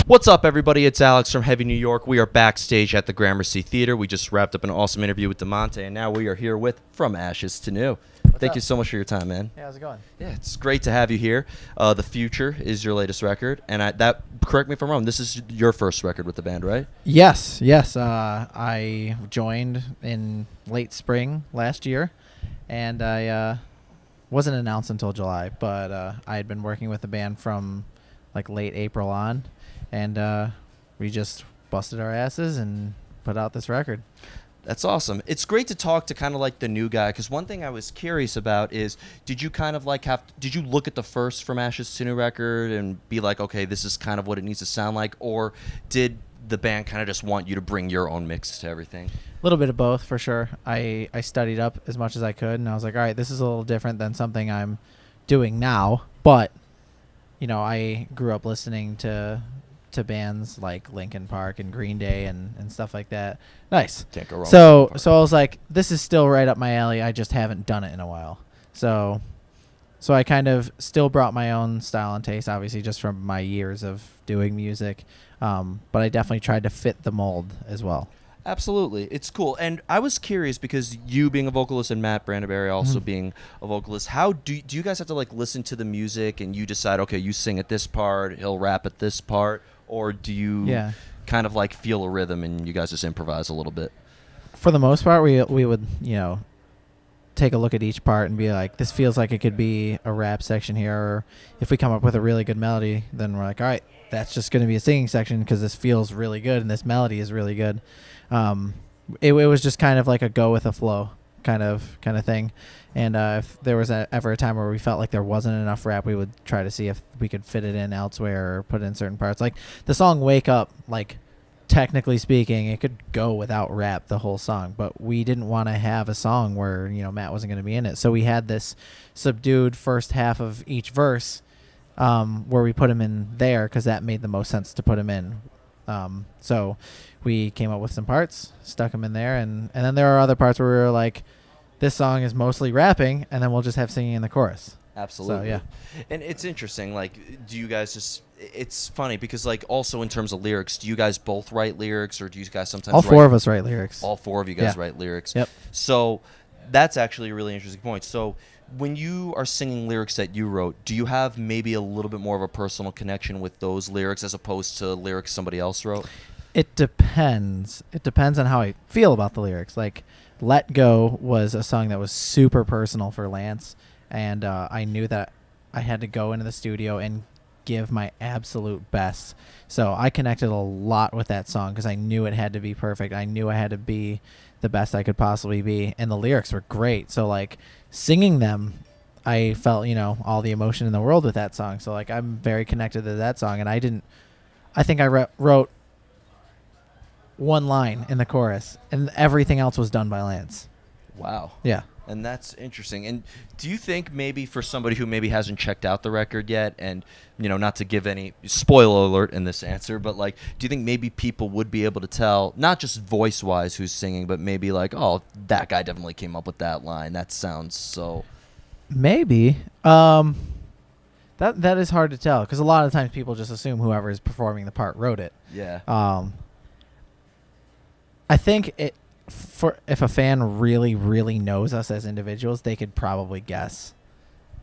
What's up, everybody? It's Alex from Heavy New York. We are backstage at the Gramercy Theater. We just wrapped up an awesome interview with DeMonte, and now we are here with From Ashes to New. Thank you so much for your time, man. Hey, how's it going? Yeah, it's great to have you here. The Future is your latest record, and correct me if I'm wrong, this is your first record with the band, right? Yes. I joined in late spring last year, and I wasn't announced until July, but I had been working with the band from like late April on, and we just busted our asses and put out this record. That's awesome. It's great to talk to kind of like the new guy, because one thing I was curious about is, did you kind of like did you look at the first From Ashes to New record and be like, okay, this is kind of what it needs to sound like, or did the band kind of just want you to bring your own mix to everything? A little bit of both, for sure. I studied up as much as I could, and I was like, all right, this is a little different than something I'm doing now, but I grew up listening to bands like Linkin Park and Green Day and stuff like that. Nice. Can't go wrong. So I was like, this is still right up my alley. I just haven't done it in a while. So I kind of still brought my own style and taste, obviously, just from my years of doing music. But I definitely tried to fit the mold as well. Absolutely. It's cool. And I was curious, because you being a vocalist and Matt Brandenberry also being a vocalist, how do you guys have to like listen to the music and you decide, okay, you sing at this part, he'll rap at this part, or do you kind of like feel a rhythm and you guys just improvise a little bit? For the most part, we would, take a look at each part and be like, this feels like it could be a rap section here, or if we come up with a really good melody, then we're like, all right, that's just going to be a singing section because this feels really good and this melody is really good. It was just kind of like a go with the flow kind of thing. And if there was ever a time where we felt like there wasn't enough rap, we would try to see if we could fit it in elsewhere or put it in certain parts. Like the song Wake Up, like technically speaking, it could go without rap the whole song, but we didn't want to have a song where, Matt wasn't going to be in it. So we had this subdued first half of each verse where we put him in there because that made the most sense to put him in. So we came up with some parts, stuck them in there, and then there are other parts where we were like, this song is mostly rapping, and then we'll just have singing in the chorus. Absolutely. So, yeah. And it's interesting, like, do you guys just, it's funny because, like, also in terms of lyrics, do you guys both write lyrics, or do you guys sometimes All four of us write lyrics. All four of you guys write lyrics. Yep. So that's actually a really interesting point. So when you are singing lyrics that you wrote, do you have maybe a little bit more of a personal connection with those lyrics as opposed to lyrics somebody else wrote? It depends. It depends on how I feel about the lyrics. Like, Let Go was a song that was super personal for Lance, and I knew that I had to go into the studio and give my absolute best. So I connected a lot with that song because I knew it had to be perfect. I knew I had to be the best I could possibly be, and the lyrics were great. So, like, singing them, I felt, all the emotion in the world with that song. So, like, I'm very connected to that song, and I think I wrote one line in the chorus, and everything else was done by Lance. Wow. Yeah. And that's interesting. And do you think maybe for somebody who maybe hasn't checked out the record yet, and, not to give any spoiler alert in this answer, but, like, do you think maybe people would be able to tell, not just voice-wise who's singing, but maybe like, oh, that guy definitely came up with that line. That sounds so... Maybe. That is hard to tell, because a lot of times people just assume whoever is performing the part wrote it. Yeah. I think if a fan really, really knows us as individuals, they could probably guess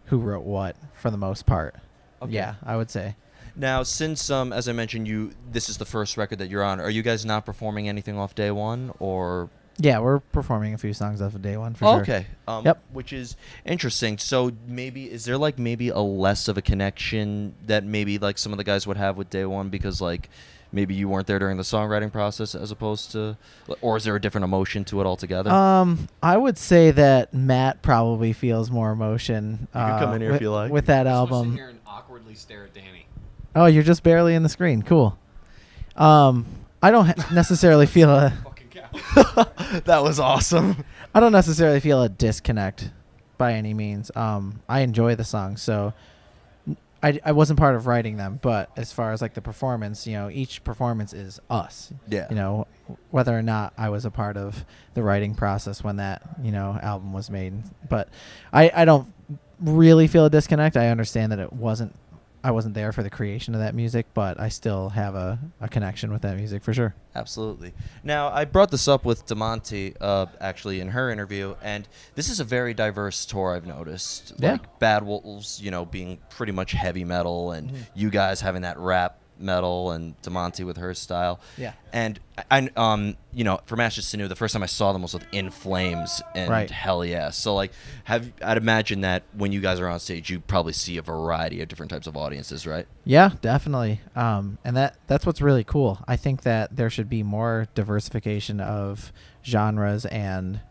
who wrote what for the most part. Okay. Yeah, I would say. Now, since as I mentioned, this is the first record that you're on. Are you guys not performing anything off day one, or? Yeah, we're performing a few songs off of day one for sure. Okay. Yep. Which is interesting. So is there like maybe a less of a connection that maybe like some of the guys would have with day one because like maybe you weren't there during the songwriting process as opposed to, or is there a different emotion to it altogether? I would say that Matt probably feels more emotion. You can come in here if you like. With that I'm album. supposed to sit here and awkwardly stare at Danny. Oh, you're just barely in the screen. Cool. I don't necessarily feel a. Fucking cow. That was awesome. I don't necessarily feel a disconnect by any means. I enjoy the songs, so I wasn't part of writing them, but as far as like the performance, each performance is us. Yeah. Whether or not I was a part of the writing process when that, album was made. But I don't really feel a disconnect. I understand that it wasn't I wasn't there for the creation of that music, but I still have a connection with that music for sure. Absolutely. Now, I brought this up with DeMonte, actually, in her interview, and this is a very diverse tour, I've noticed. Yeah. Like, Bad Wolves, being pretty much heavy metal, and you guys having that rap metal, and DeMonte with her style. Yeah. And, from Ashes to New, the first time I saw them was with In Flames, and Right. hell yeah. So, like, I'd imagine that when you guys are on stage, you probably see a variety of different types of audiences, right? Yeah, definitely. And that's what's really cool. I think that there should be more diversification of genres and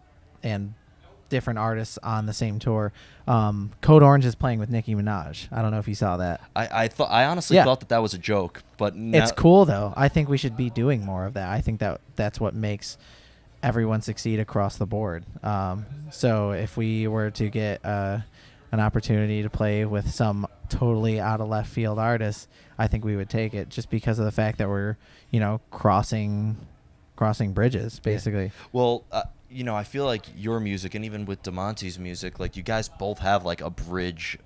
different artists on the same tour. Code Orange is playing with Nicki Minaj. I don't know if you saw that. I honestly Yeah. thought that was a joke, but now, It's cool though. I think we should be doing more of that. I think that's what makes everyone succeed across the board. So if we were to get an opportunity to play with some totally out of left field artists, I think we would take it just because of the fact that we're, crossing bridges basically. Well, I feel like your music, and even with DeMonte's music, like, you guys both have like a bridge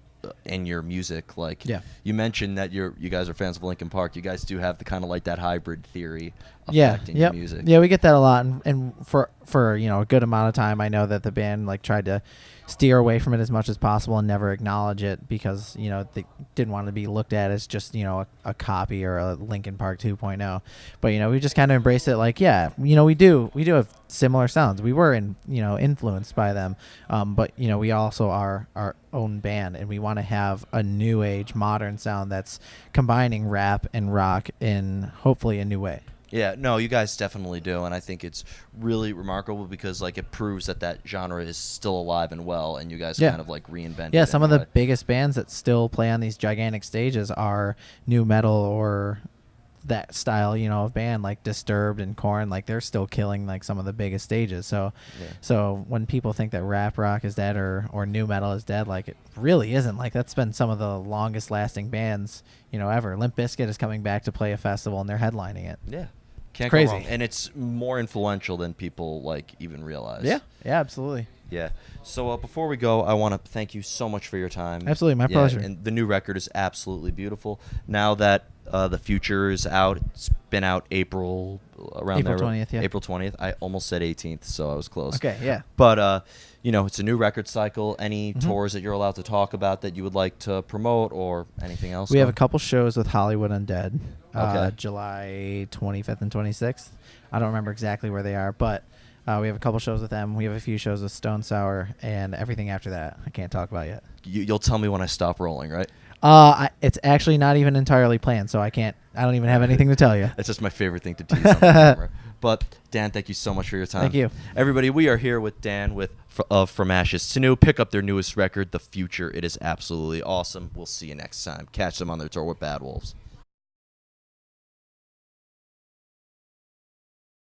in your music. Like, Yeah. you mentioned that you guys are fans of Linkin Park. You guys do have the kind of like that hybrid theory Yeah, effect in yep. your music. Yeah, we get that a lot, and for a good amount of time, I know that the band like tried to steer away from it as much as possible and never acknowledge it because they didn't want to be looked at as just a copy or a Linkin Park 2.0. But we just kind of embrace it like, yeah, we do have similar sounds. We were influenced by them, but we also are our own band, and we want to have a new age modern sound that's combining rap and rock in hopefully a new way. Yeah, no, you guys definitely do, and I think it's really remarkable because like it proves that genre is still alive and well, and you guys Yeah. kind of like reinvented. Yeah, it some in of a the way. biggest bands that still play on these gigantic stages are new metal or that style, of band like Disturbed and Korn. Like they're still killing like some of the biggest stages. So, Yeah. so when people think that rap rock is dead or new metal is dead, like it really isn't. Like that's been some of the longest lasting bands, ever. Limp Bizkit is coming back to play a festival and they're headlining it. Yeah, can't crazy. go wrong. And it's more influential than people like even realize. Yeah, absolutely. Yeah. So before we go, I want to thank you so much for your time. Absolutely, my pleasure. And the new record is absolutely beautiful. Now that the future is out, it's been out April around April there. 20th, yeah. April 20th. I almost said 18th, so I was close. Okay, yeah. But it's a new record cycle. Any Mm-hmm. tours that you're allowed to talk about that you would like to promote or anything else? We have a couple shows with Hollywood Undead, Okay. July 25th and 26th. I don't remember exactly where they are, but we have a couple shows with them. We have a few shows with Stone Sour, and everything after that I can't talk about yet. You'll tell me when I stop rolling, right? It's actually not even entirely planned, so I don't even have anything to tell you. That's just my favorite thing to tease on the camera. But Dan, thank you so much for your time. Thank you. Everybody, we are here with Dan of From Ashes to New. Pick up their newest record, The Future. It is absolutely awesome. We'll see you next time. Catch them on their tour with Bad Wolves.